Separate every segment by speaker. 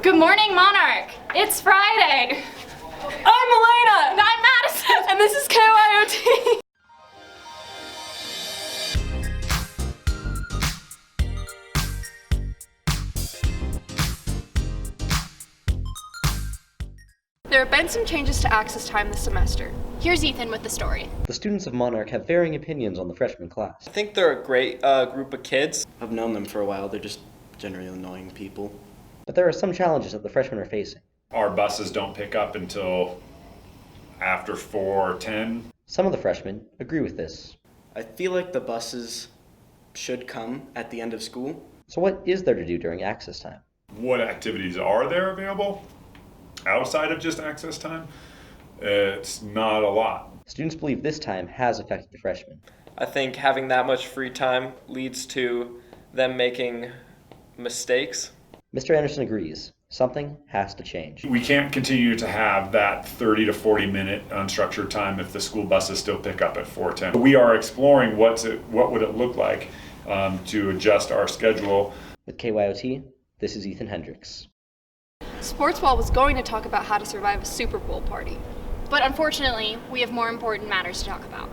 Speaker 1: Good morning, Monarch. It's Friday.
Speaker 2: I'm Elena.
Speaker 1: And I'm Madison.
Speaker 2: And this is KYOT. There have been some changes to access time this semester.
Speaker 1: Here's Ethan with the story.
Speaker 3: The students of Monarch have varying opinions on the freshman class.
Speaker 4: I think they're a great group of kids. I've known them for a while. They're just generally annoying people.
Speaker 3: But there are some challenges that the freshmen are facing.
Speaker 5: Our buses don't pick up until after 4:10.
Speaker 3: Some of the freshmen agree with this.
Speaker 4: I feel like the buses should come at the end of school.
Speaker 3: So what is there to do during access time?
Speaker 5: What activities are there available outside of just access time? It's not a lot.
Speaker 3: Students believe this time has affected the freshmen.
Speaker 6: I think having that much free time leads to them making mistakes.
Speaker 3: Mr. Anderson agrees. Something has to change.
Speaker 5: We can't continue to have that 30 to 40 minute unstructured time if the school buses still pick up at 4:10. We are exploring what would it look like to adjust our schedule.
Speaker 3: With KYOT, this is Ethan Hendricks.
Speaker 2: Sportswall was going to talk about how to survive a Super Bowl party.
Speaker 1: But unfortunately, we have more important matters to talk about.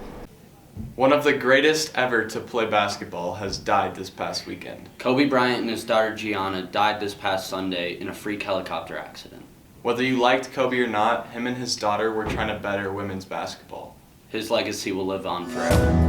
Speaker 7: One of the greatest ever to play basketball has died this past weekend.
Speaker 8: Kobe Bryant and his daughter Gianna died this past Sunday in a freak helicopter accident.
Speaker 7: Whether you liked Kobe or not, him and his daughter were trying to better women's basketball.
Speaker 8: His legacy will live on forever.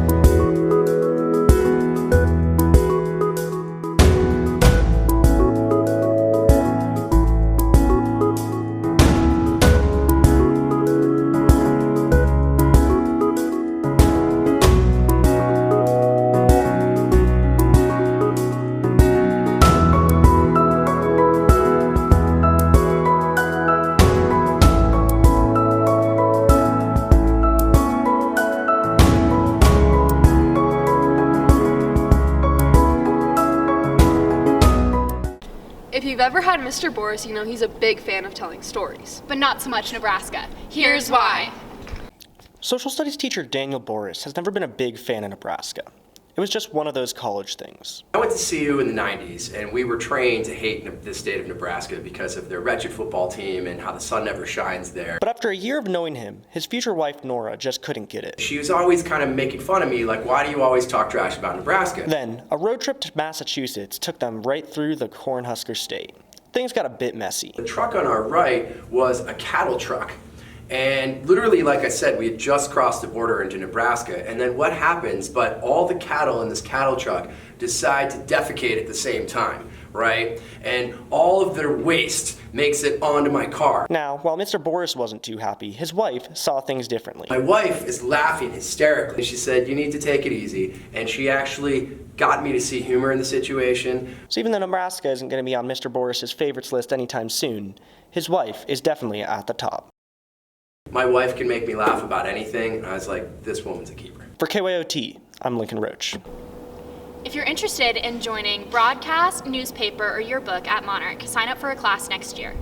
Speaker 2: If you've ever had Mr. Borus, you know he's a big fan of telling stories.
Speaker 1: But not so much Nebraska. Here's why.
Speaker 9: Social studies teacher Daniel Borus has never been a big fan of Nebraska. It was just one of those college things.
Speaker 10: I went to CU in the 90s, and we were trained to hate the state of Nebraska because of their wretched football team and how the sun never shines there.
Speaker 9: But after a year of knowing him, his future wife Nora just couldn't get it.
Speaker 10: She was always kind of making fun of me, like, why do you always talk trash about Nebraska?
Speaker 9: Then, a road trip to Massachusetts took them right through the Cornhusker State. Things got a bit messy.
Speaker 10: The truck on our right was a cattle truck. And literally, like I said, we had just crossed the border into Nebraska. And then what happens, but all the cattle in this cattle truck decide to defecate at the same time, right? And all of their waste makes it onto my car.
Speaker 9: Now, while Mr. Borus wasn't too happy, his wife saw things differently.
Speaker 10: My wife is laughing hysterically. She said, you need to take it easy. And she actually got me to see humor in the situation.
Speaker 9: So even though Nebraska isn't going to be on Mr. Borus's favorites list anytime soon, his wife is definitely at the top.
Speaker 10: My wife can make me laugh about anything, and I was like, this woman's a keeper.
Speaker 9: For KYOT, I'm Lincoln Roach.
Speaker 1: If you're interested in joining broadcast, newspaper, or yearbook at Monarch, sign up for a class next year.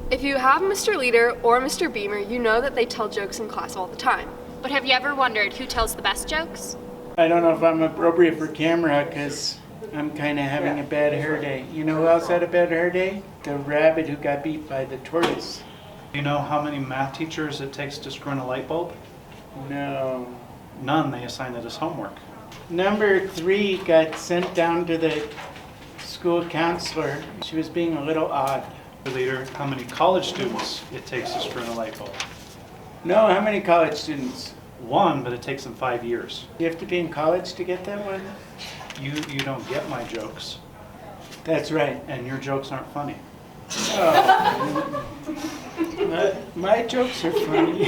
Speaker 2: If you have Mr. Leader or Mr. Beamer, you know that they tell jokes in class all the time.
Speaker 1: But have you ever wondered who tells the best jokes?
Speaker 11: I don't know if I'm appropriate for camera because I'm kind of having a bad hair day. You know who else had a bad hair day? The rabbit who got beat by the tortoise.
Speaker 12: Do you know how many math teachers it takes to screw in a light bulb?
Speaker 11: No.
Speaker 12: None. They assign it as homework.
Speaker 11: Number 3 got sent down to the school counselor. She was being a little odd.
Speaker 12: Leader, how many college students it takes to screw in a light bulb?
Speaker 11: No, how many college students?
Speaker 12: 1, but it takes them 5 years.
Speaker 11: You have to be in college to get that one?
Speaker 12: You don't get my jokes.
Speaker 11: That's right.
Speaker 12: And your jokes aren't funny.
Speaker 11: Oh. My jokes are funny.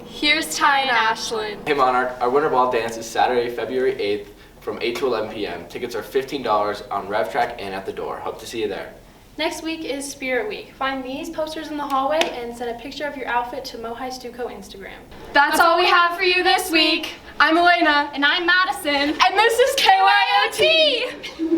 Speaker 2: Here's Ty and Ashlyn.
Speaker 13: Hey Monarch, our winter ball dance is Saturday, February 8th from 8 to 11 p.m. Tickets are $15 on RevTrack and at the door. Hope to see you there.
Speaker 14: Next week is Spirit Week. Find these posters in the hallway and send a picture of your outfit to Mohai Stuco Instagram.
Speaker 2: That's all we have for you this week. I'm Elena.
Speaker 1: And I'm Madison.
Speaker 2: And this is KYOT!